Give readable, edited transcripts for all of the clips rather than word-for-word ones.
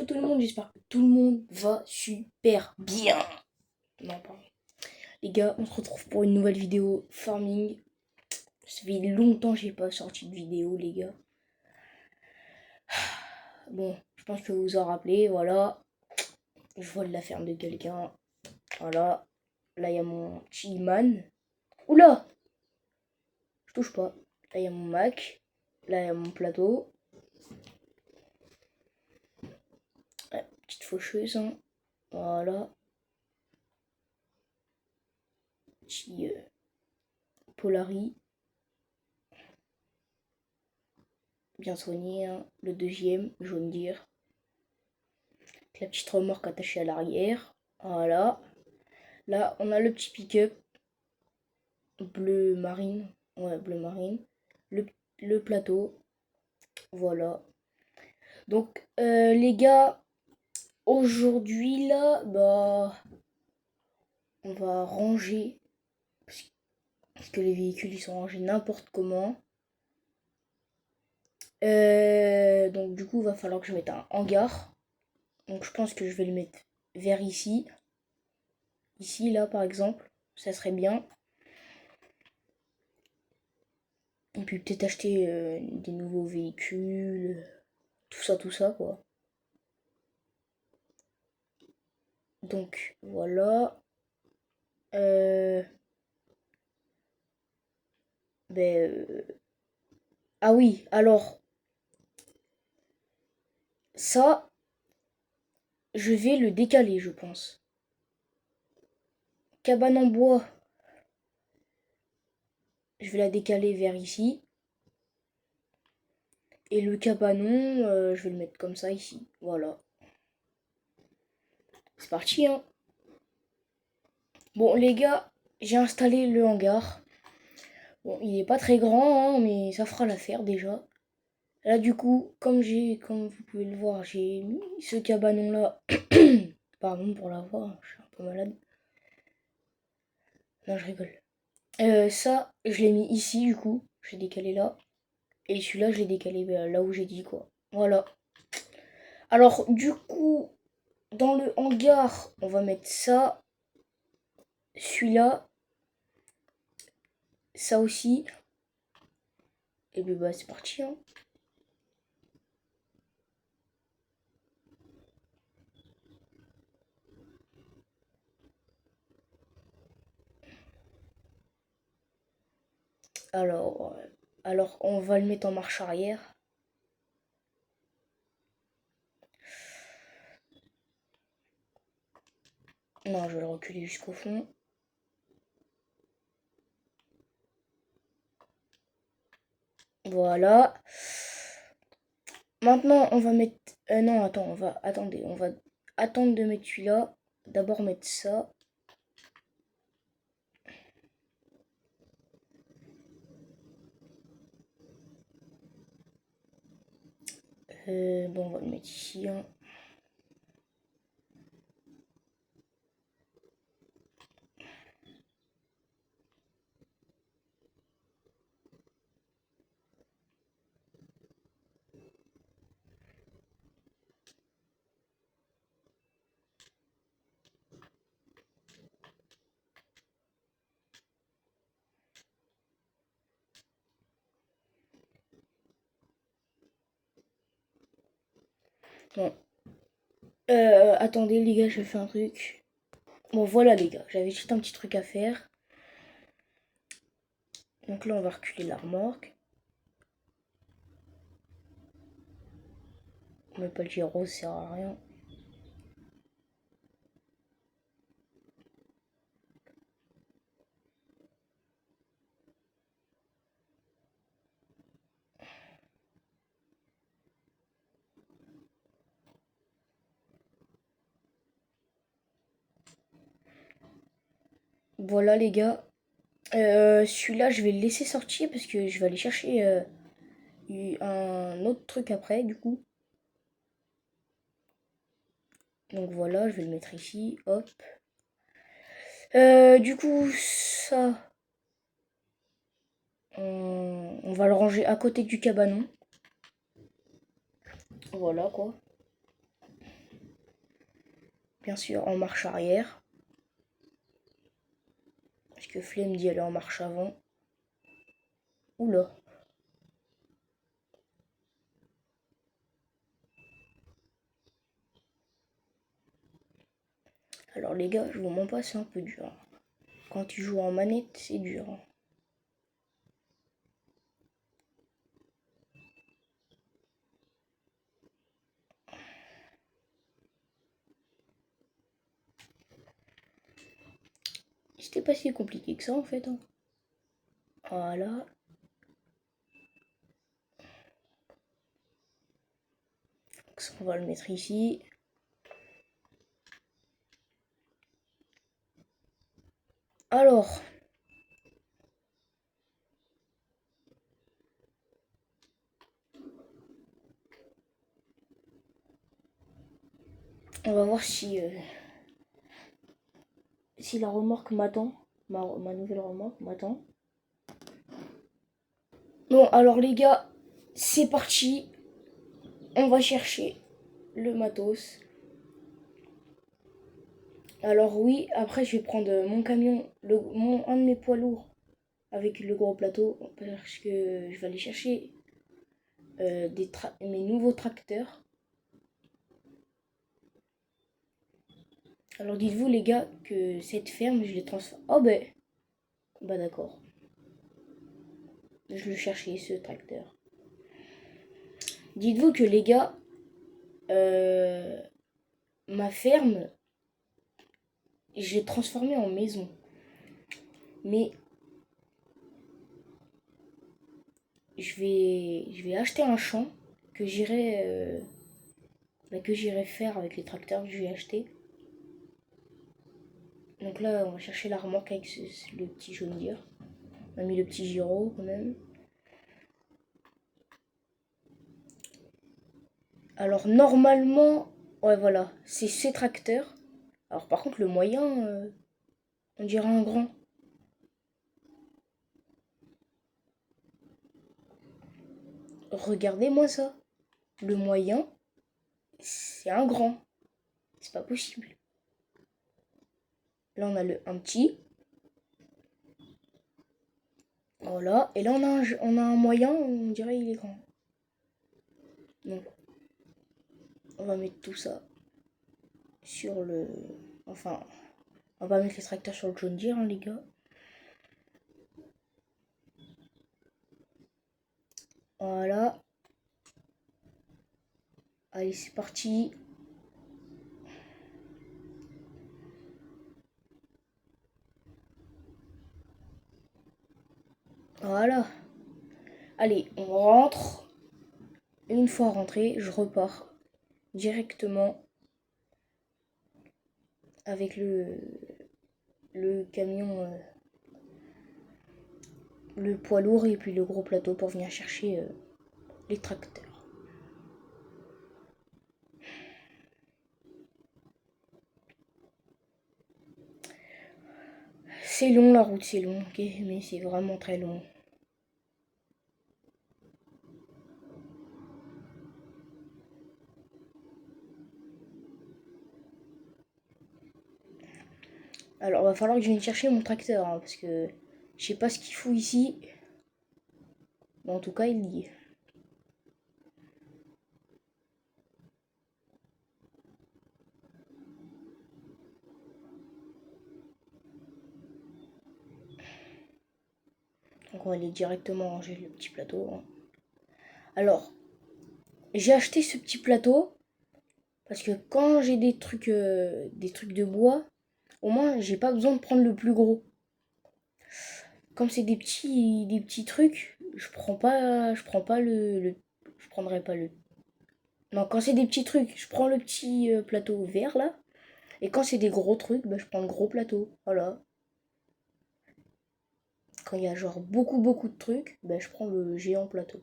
Bonjour tout le monde, j'espère que tout le monde va super bien. Non, pardon. Les gars, on se retrouve pour une nouvelle vidéo farming. Ça fait longtemps que j'ai pas sorti de vidéo, les gars. Bon, je pense que vous vous en rappelez, voilà. Je vole la ferme de quelqu'un. Voilà. Là, il y a mon Chillman. Oula! Je touche pas. Là, il y a mon Mac. Là, il y a mon plateau. Ouais, petite faucheuse, hein. Voilà. Petit Polari. Bien soigné, hein. Le deuxième, jaune dire. La petite remorque attachée à l'arrière. Voilà. Là, on a le petit pick-up. Bleu marine. Ouais, bleu marine. Le plateau. Voilà. Donc, les gars, aujourd'hui, là, bah, on va ranger. Parce que les véhicules, ils sont rangés n'importe comment. Donc, du coup, il va falloir que je mette un hangar. Donc, je pense que je vais le mettre vers ici. Ici, là, par exemple. Ça serait bien. Et puis peut-être acheter des nouveaux véhicules, tout ça, quoi. Donc, voilà. Euh, ben, ah oui, alors, ça, je vais le décaler, je pense. Cabane en bois, je vais la décaler vers ici. Et le cabanon, je vais le mettre comme ça ici. Voilà. C'est parti, hein. Bon, les gars, j'ai installé le hangar. Bon, il est pas très grand, hein, mais ça fera l'affaire déjà. Là, du coup, comme vous pouvez le voir, j'ai mis ce cabanon-là. Pardon pour la voix, je suis un peu malade. Non, je rigole. Ça, je l'ai mis ici, du coup. J'ai décalé là. Et celui-là, je l'ai décalé là où j'ai dit, quoi. Voilà. Alors, du coup, dans le hangar, on va mettre ça. Celui-là. Ça aussi. Et puis, bah, c'est parti, hein. Alors, on va le mettre en marche arrière. Non, je vais le reculer jusqu'au fond. Voilà. Maintenant, on va mettre... non, attends, on va... Attendez, on va attendre de mettre celui-là. D'abord mettre ça. Bon, on va le mettre ici, hein. Bon. Attendez, les gars, je fais un truc. Bon, voilà, les gars, j'avais juste un petit truc à faire. Donc là, on va reculer la remorque. On met pas le gyro, ça sert à rien. Voilà, les gars. Celui-là, je vais le laisser sortir parce que je vais aller chercher un autre truc après, du coup. Donc voilà, je vais le mettre ici, hop. Du coup, ça, on va le ranger à côté du cabanon. Voilà, quoi. bien sûr en marche arrière. Parce que flemme d'y aller en marche avant. Oula. Alors les gars, je vous mens pas, c'est un peu dur. Quand tu joues en manette, c'est dur. C'était pas si compliqué que ça en fait. Hein. Voilà. Donc ça, on va le mettre ici. Alors. On va voir si la remorque m'attend. Ma nouvelle remorque m'attend. Bon, alors les gars, c'est parti. On va chercher le matos. Alors oui, après je vais prendre mon camion, un de mes poids lourds avec le gros plateau parce que je vais aller chercher mes nouveaux tracteurs. Alors dites-vous les gars que cette ferme, je les transforme. Oh bah d'accord. Je le cherchais ce tracteur. Dites-vous que les gars, ma ferme, je l'ai transformée en maison. Mais je vais acheter un champ que j'irai faire avec les tracteurs que je vais acheter. Donc là, on va chercher la remorque avec le petit jaune dire. On a mis le petit gyro quand même. Alors normalement, ouais voilà, c'est ces tracteurs. Alors par contre le moyen, on dirait un grand. Regardez-moi ça. Le moyen, c'est un grand. C'est pas possible. Là on a un petit. Voilà. Et là on a un moyen, on dirait il est grand. Donc on va mettre tout ça sur le... Enfin, on va mettre les tracteurs sur le John Deere, hein, les gars. Voilà. Allez, c'est parti. Voilà. Allez, on rentre. Et une fois rentré, je repars directement avec le camion, le poids lourd et puis le gros plateau pour venir chercher les tracteurs. C'est long la route, c'est long, ok, mais c'est vraiment très long. Alors, il va falloir que je vienne chercher mon tracteur, hein, parce que je sais pas ce qu'il fout ici. Mais en tout cas, il y est. Donc, on va aller directement ranger le petit plateau. Hein. Alors, j'ai acheté ce petit plateau parce que quand j'ai des trucs de bois, au moins, j'ai pas besoin de prendre le plus gros. Comme c'est des petits trucs, je prendrai pas le. Non, quand c'est des petits trucs, je prends le petit plateau vert là. Et quand c'est des gros trucs, bah, je prends le gros plateau. Voilà. Quand il y a genre beaucoup de trucs, bah, je prends le géant plateau.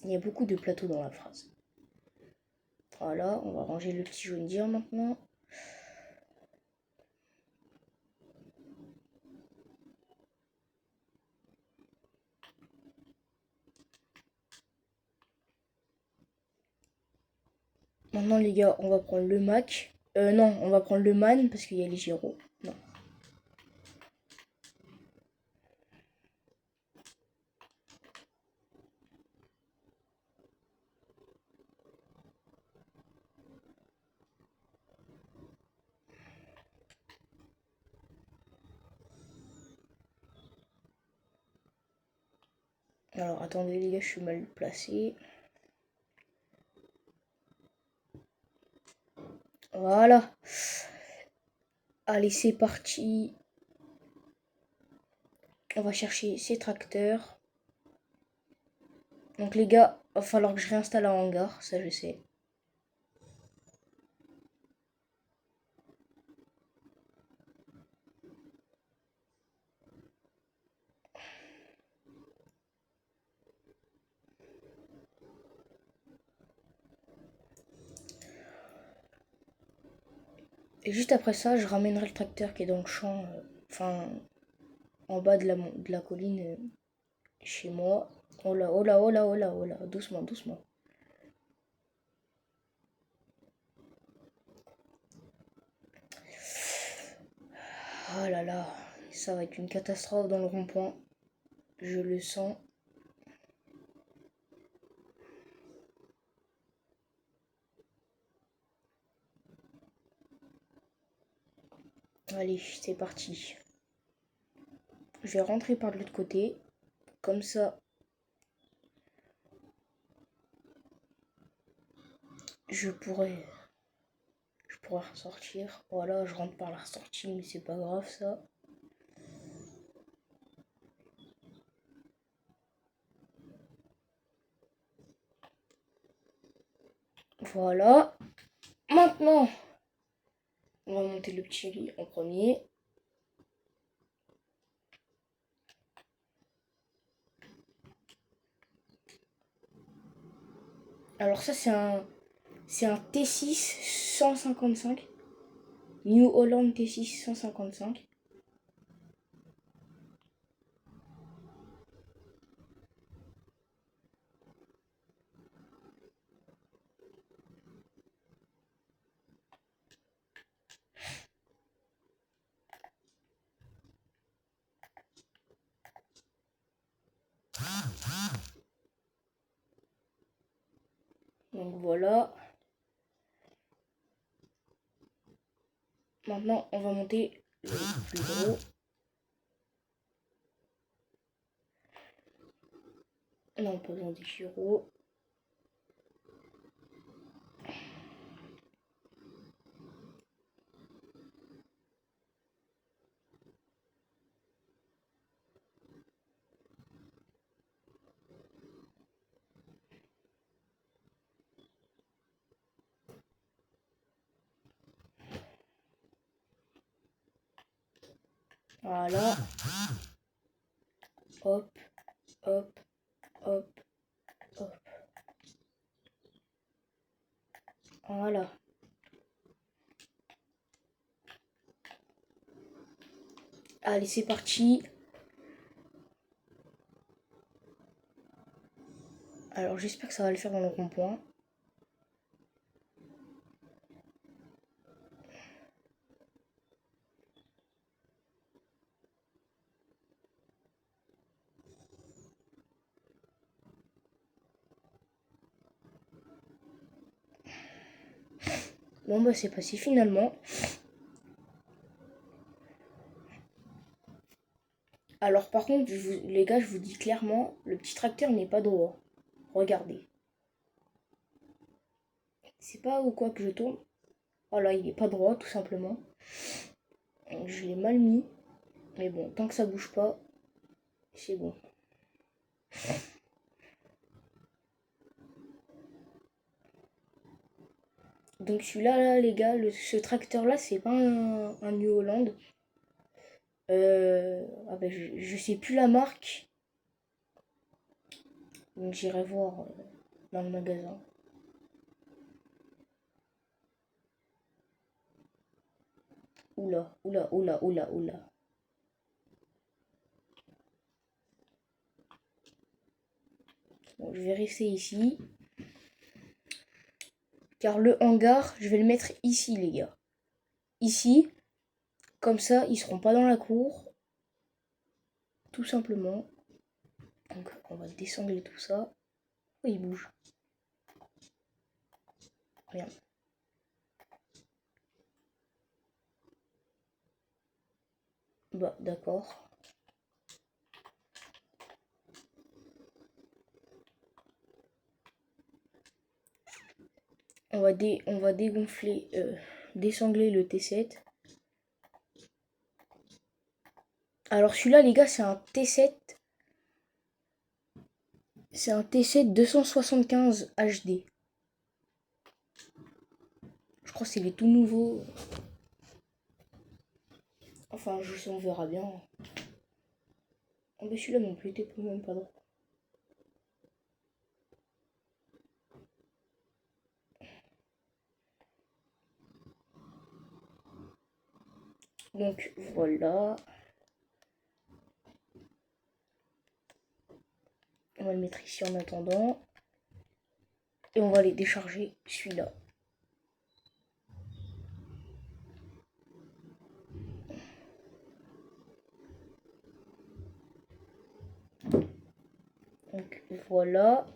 Il y a beaucoup de plateaux dans la phrase. Voilà, on va ranger le petit jaune dire maintenant. Maintenant les gars, on va prendre le Mac. Non, on va prendre le Man parce qu'il y a les gyros. Non. Alors attendez les gars, je suis mal placé. Voilà. Allez, c'est parti. On va chercher ces tracteurs. Donc les gars, va falloir que je réinstalle un hangar, ça je sais. Et juste après ça, je ramènerai le tracteur qui est dans le champ, enfin en bas de la colline chez moi. Oh là, oh là, oh là, oh là, oh là, doucement, doucement. Oh là là, ça va être une catastrophe dans le rond-point. Je le sens. Allez, c'est parti. Je vais rentrer par de l'autre côté. Comme ça, je pourrais ressortir. Voilà, je rentre par la sortie, mais c'est pas grave ça. Voilà. Maintenant, on va monter le petit lit en premier. Alors ça c'est un T6 155. New Holland T6 155. Donc voilà. Maintenant on va monter le plus gros. Non, pas besoin des gyros. Voilà. Hop, hop, hop, hop. Voilà. Allez, c'est parti. Alors j'espère que ça va le faire dans le rond-point. Bon bah c'est passé finalement. Alors par contre, les gars, je vous dis clairement, le petit tracteur n'est pas droit. Regardez. C'est pas où quoi que je tourne. Voilà, il est pas droit tout simplement. Je l'ai mal mis. Mais bon, tant que ça bouge pas, c'est bon. Donc celui-là, là, les gars, ce tracteur-là, c'est pas un New Holland. Ah ben, je sais plus la marque. Donc j'irai voir dans le magasin. Oula, oula, oula, oula, oula. Bon, je vais rester ici. Car le hangar, je vais le mettre ici, les gars. Ici, comme ça, ils seront pas dans la cour. Tout simplement. Donc, on va désangler tout ça. Oh, il bouge. Regarde. Bah, d'accord. On va dégonfler, désangler le T7. Alors celui-là, les gars, c'est un T7. C'est un T7 275 HD. Je crois que c'est les tout nouveaux. Enfin, je sais, on verra bien. Oh, mais celui-là non plus, t'es même pas droit. Donc voilà. On va le mettre ici en attendant. Et on va aller décharger celui-là. Donc voilà.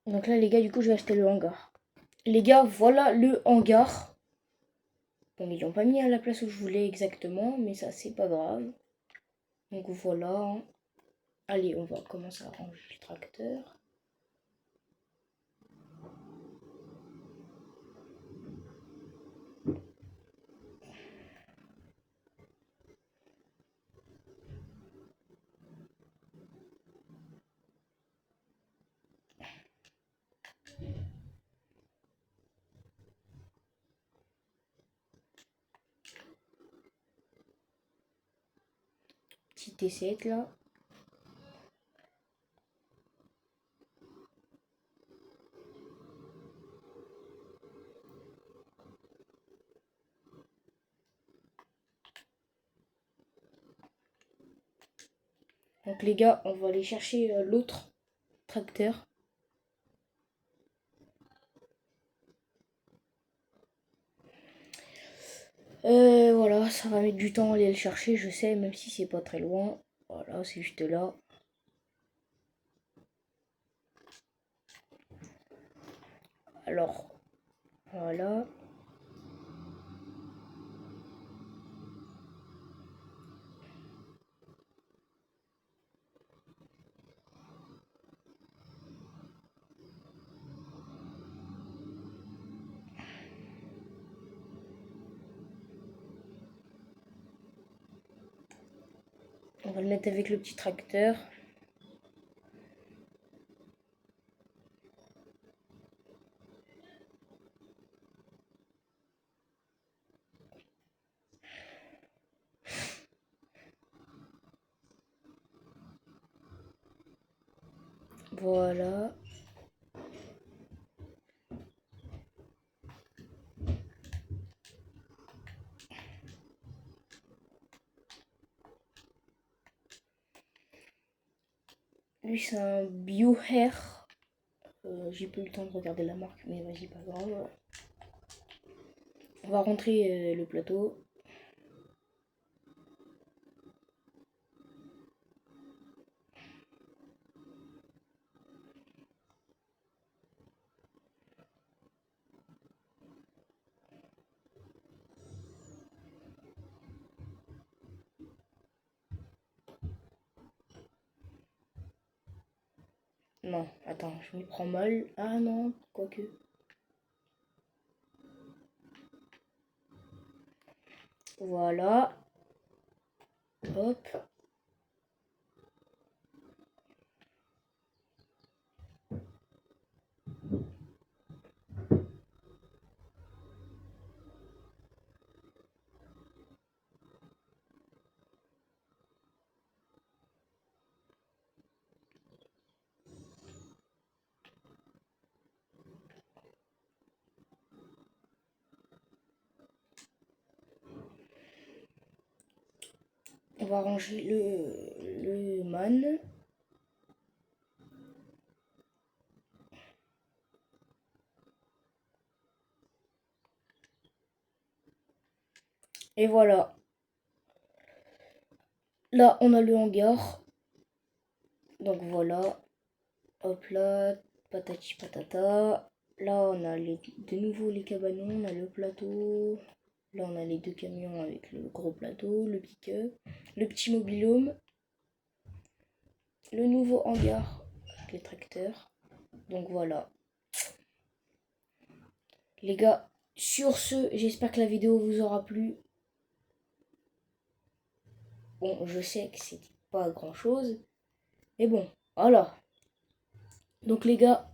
Donc là les gars, du coup je vais acheter le hangar. Les gars, voilà le hangar. Bon, ils l'ont pas mis à la place où je voulais exactement, mais ça c'est pas grave. Donc voilà. Hein. Allez, on va commencer à ranger le tracteur. Petit T7 là. Donc les gars, on va aller chercher l'autre tracteur. Voilà, ça va mettre du temps à aller le chercher, je sais, même si c'est pas très loin. Voilà, c'est juste là. Alors, voilà. On va le mettre avec le petit tracteur. Voilà. Lui, c'est un BioAir. J'ai pas eu le temps de regarder la marque, mais vas-y, pas grave. On va rentrer le plateau. Non, attends, je m'y prends mal. Ah non, quoique. Voilà. Hop. On va ranger le man. Et voilà. Là, on a le hangar. Donc voilà. Hop là. Patati patata. Là, on a de nouveau les cabanons. On a le plateau. Là, on a les deux camions avec le gros plateau, le pick-up, le petit mobil-home, le nouveau hangar avec les tracteurs. Donc voilà. Les gars, sur ce, j'espère que la vidéo vous aura plu. Bon, je sais que c'était pas grand chose, mais bon, voilà. Donc les gars,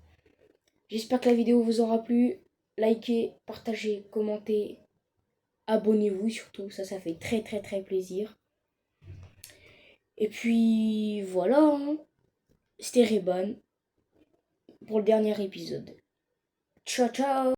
j'espère que la vidéo vous aura plu. Likez, partagez, commentez, abonnez-vous surtout, ça fait très très très plaisir. Et puis voilà, hein. C'était Reban pour le dernier épisode. Ciao ciao.